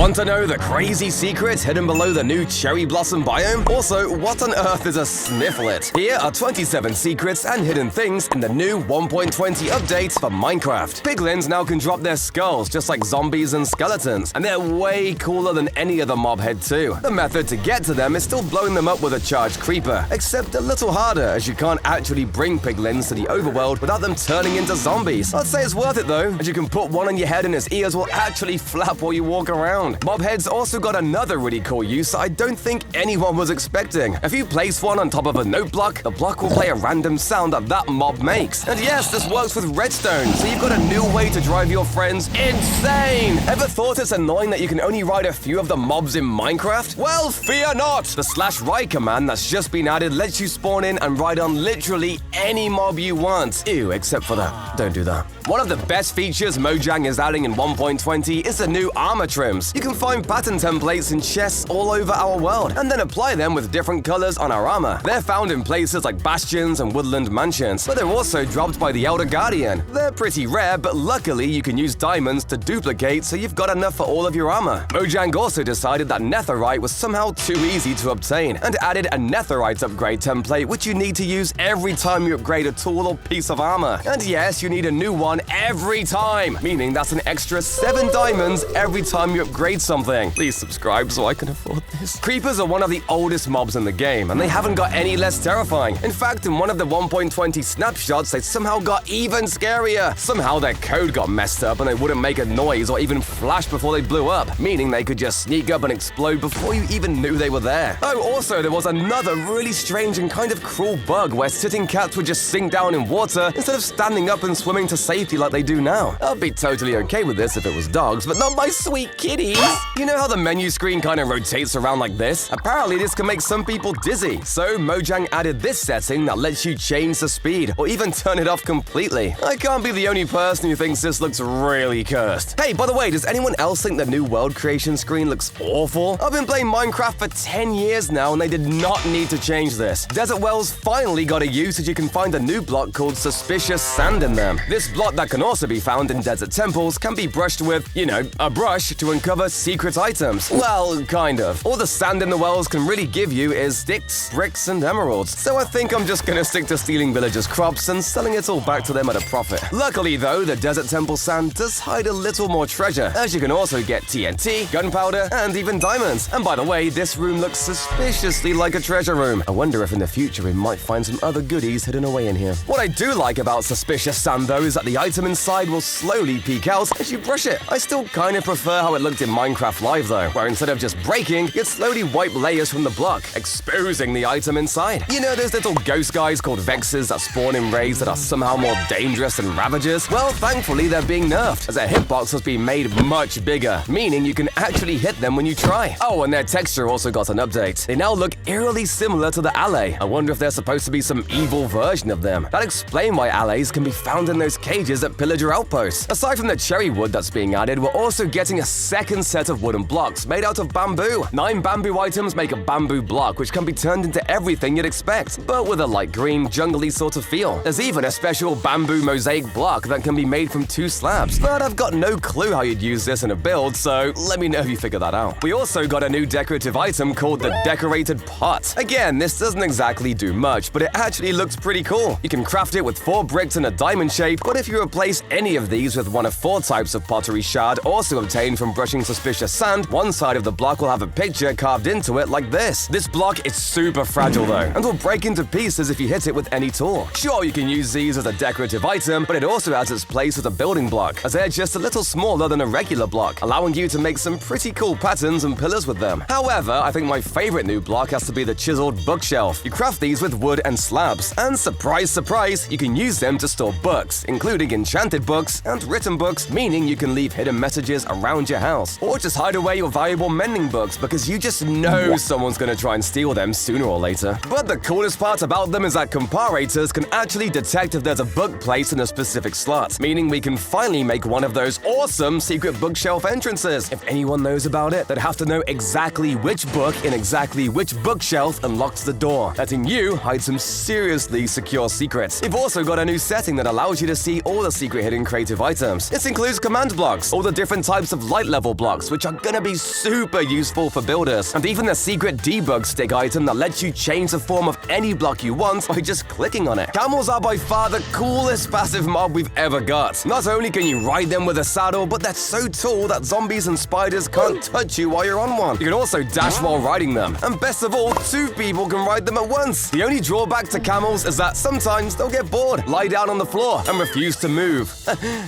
Want to know the crazy secrets hidden below the new cherry blossom biome? Also, what on earth is a snifflet? Here are 27 secrets and hidden things in the new 1.20 update for Minecraft. Piglins now can drop their skulls just like zombies and skeletons, and they're way cooler than any other mob head too. The method to get to them is still blowing them up with a charged creeper, except a little harder as you can't actually bring piglins to the overworld without them turning into zombies. I'd say it's worth it though, as you can put one on your head and his ears will actually flap while you walk around. Mobheads also got another really cool use I don't think anyone was expecting. If you place one on top of a note block, the block will play a random sound that mob makes. And yes, this works with redstone, so you've got a new way to drive your friends insane! Ever thought it's annoying that you can only ride a few of the mobs in Minecraft? Well, fear not! The /ride command that's just been added lets you spawn in and ride on literally any mob you want. Ew, except for that. Don't do that. One of the best features Mojang is adding in 1.20 is the new armor trims. You can find pattern templates in chests all over our world, and then apply them with different colors on our armor. They're found in places like bastions and woodland mansions, but they're also dropped by the Elder Guardian. They're pretty rare, but luckily you can use diamonds to duplicate, so you've got enough for all of your armor. Mojang also decided that netherite was somehow too easy to obtain, and added a netherite upgrade template, which you need to use every time you upgrade a tool or piece of armor. And yes, you need a new one every time, meaning that's an extra 7 diamonds every time you upgrade something. Please subscribe so I can afford this. Creepers are one of the oldest mobs in the game, and they haven't got any less terrifying. In fact, in one of the 1.20 snapshots, they somehow got even scarier. Somehow their code got messed up and they wouldn't make a noise or even flash before they blew up, meaning they could just sneak up and explode before you even knew they were there. Oh, also, there was another really strange and kind of cruel bug where sitting cats would just sink down in water instead of standing up and swimming to safety like they do now. I'd be totally okay with this if it was dogs, but not my sweet kitties. You know how the menu screen kind of rotates around like this? Apparently this can make some people dizzy, so Mojang added this setting that lets you change the speed or even turn it off completely. I can't be the only person who thinks this looks really cursed. Hey, by the way, does anyone else think the new world creation screen looks awful? I've been playing Minecraft for 10 years now and they did not need to change this. Desert wells finally got a use as you can find a new block called suspicious sand in them. This block that can also be found in desert temples can be brushed with, you know, a brush to uncover secret items. Well, kind of. All the sand in the wells can really give you is sticks, bricks, and emeralds. So I think I'm just gonna stick to stealing villagers' crops and selling it all back to them at a profit. Luckily though, the desert temple sand does hide a little more treasure, as you can also get TNT, gunpowder, and even diamonds. And by the way, this room looks suspiciously like a treasure room. I wonder if in the future we might find some other goodies hidden away in here. What I do like about suspicious sand though is that the item inside will slowly peek out as you brush it. I still kind of prefer how it looked in Minecraft Live though, where instead of just breaking, you'd slowly wipe layers from the block, exposing the item inside. You know those little ghost guys called Vexes that spawn in raids that are somehow more dangerous than Ravagers? Well, thankfully they're being nerfed, as their hitbox has been made much bigger, meaning you can actually hit them when you try. Oh, and their texture also got an update. They now look eerily similar to the alley. I wonder if there's supposed to be some evil version of them. That'd explain why allays can be found in those cages at pillager outposts. Aside from the cherry wood that's being added, we're also getting a second set of wooden blocks made out of bamboo. 9 bamboo items make a bamboo block, which can be turned into everything you'd expect, but with a light green, jungly sort of feel. There's even a special bamboo mosaic block that can be made from 2 slabs, but I've got no clue how you'd use this in a build, so let me know if you figure that out. We also got a new decorative item called the decorated pot. Again, this doesn't exactly do much, but it actually looks pretty cool. You can craft it with 4 bricks in a diamond shape, but if you replace any of these with one of 4 types of pottery shard also obtained from brushing suspicious sand, one side of the block will have a picture carved into it like this. This block is super fragile though, and will break into pieces if you hit it with any tool. Sure, you can use these as a decorative item, but it also has its place as a building block, as they're just a little smaller than a regular block, allowing you to make some pretty cool patterns and pillars with them. However, I think my favorite new block has to be the chiseled bookshelf. You craft these with wood and slabs, and surprise, surprise, you can use them to store books, including enchanted books and written books, meaning you can leave hidden messages around your house, or just hide away your valuable mending books because you just know someone's gonna try and steal them sooner or later. But the coolest part about them is that comparators can actually detect if there's a book placed in a specific slot, meaning we can finally make one of those awesome secret bookshelf entrances. If anyone knows about it, they'd have to know exactly which book in exactly which bookshelf unlocks the door, letting you hide some seriously secure secrets. We've also got a new setting that allows you to see all the secret hidden creative items. This includes command blocks, all the different types of light level blocks, blocks, which are gonna be super useful for builders. And even the secret debug stick item that lets you change the form of any block you want by just clicking on it. Camels are by far the coolest passive mob we've ever got. Not only can you ride them with a saddle, but they're so tall that zombies and spiders can't touch you while you're on one. You can also dash while riding them. And best of all, 2 people can ride them at once. The only drawback to camels is that sometimes they'll get bored, lie down on the floor, and refuse to move.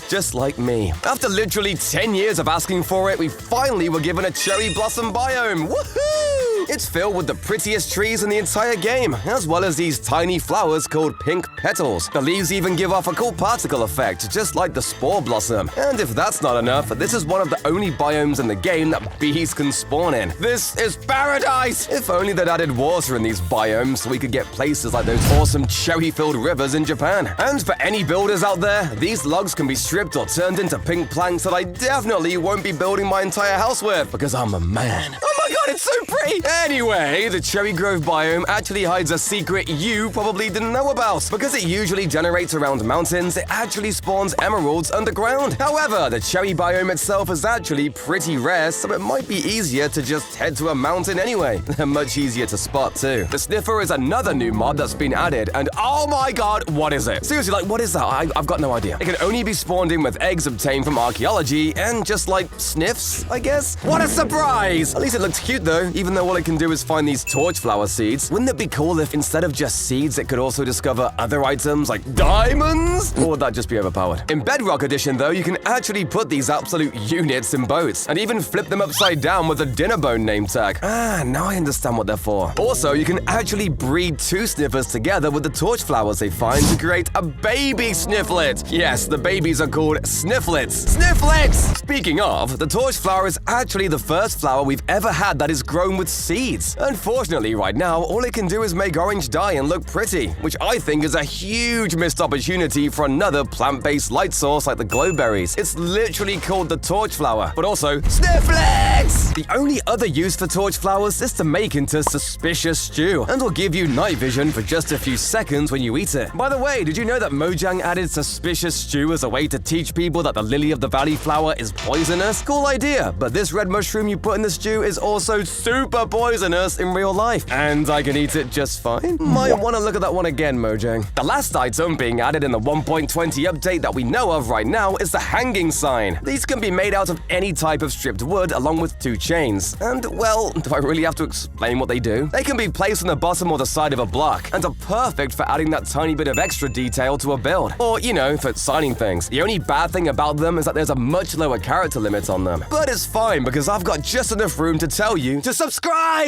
Just like me. After literally 10 years of asking for it, we finally were given a cherry blossom biome. Woohoo! It's filled with the prettiest trees in the entire game, as well as these tiny flowers called pink petals. The leaves even give off a cool particle effect, just like the spore blossom. And if that's not enough, this is one of the only biomes in the game that bees can spawn in. This is paradise! If only they'd added water in these biomes so we could get places like those awesome cherry-filled rivers in Japan. And for any builders out there, these logs can be stripped or turned into pink planks that I definitely won't be building my entire house with, because I'm a man. Oh my god, it's so pretty! Anyway, the Cherry Grove biome actually hides a secret you probably didn't know about. Because it usually generates around mountains, it actually spawns emeralds underground. However, the cherry biome itself is actually pretty rare, so it might be easier to just head to a mountain anyway. They're much easier to spot too. The sniffer is another new mod that's been added, and oh my god, what is it? Seriously, like, what is that? I've got no idea. It can only be spawned in with eggs obtained from Archeology and just like sniffs, I guess? What a surprise! At least it looks cute though, even though all it can do is find these torchflower seeds. Wouldn't it be cool if instead of just seeds, it could also discover other items like diamonds? Or would that just be overpowered? In Bedrock Edition though, you can actually put these absolute units in boats and even flip them upside down with a dinner bone name tag. Now I understand what they're for. Also, you can actually breed 2 sniffers together with the torchflowers they find to create a baby snifflet. Yes, the babies are called snifflets. Snifflets! Speaking of, the torchflower is actually the first flower we've ever had that is grown with seeds. Unfortunately, right now, all it can do is make orange dye and look pretty, which I think is a huge missed opportunity for another plant-based light source like the glowberries. It's literally called the torchflower, but also snifflets! The only other use for torchflowers is to make into suspicious stew, and will give you night vision for just a few seconds when you eat it. By the way, did you know that Mojang added suspicious stew as a way to teach people that the lily of the valley flower is poisonous? Cool idea, but this red mushroom you put in the stew is also super poisonous in real life, and I can eat it just fine. Might want to look at that one again, Mojang. The last item being added in the 1.20 update that we know of right now is the hanging sign. These can be made out of any type of stripped wood along with 2 chains. And, well, do I really have to explain what they do? They can be placed on the bottom or the side of a block, and are perfect for adding that tiny bit of extra detail to a build. Or, you know, for signing things. The only bad thing about them is that there's a much lower character limit on them. But it's fine, because I've got just enough room to tell you to subscribe!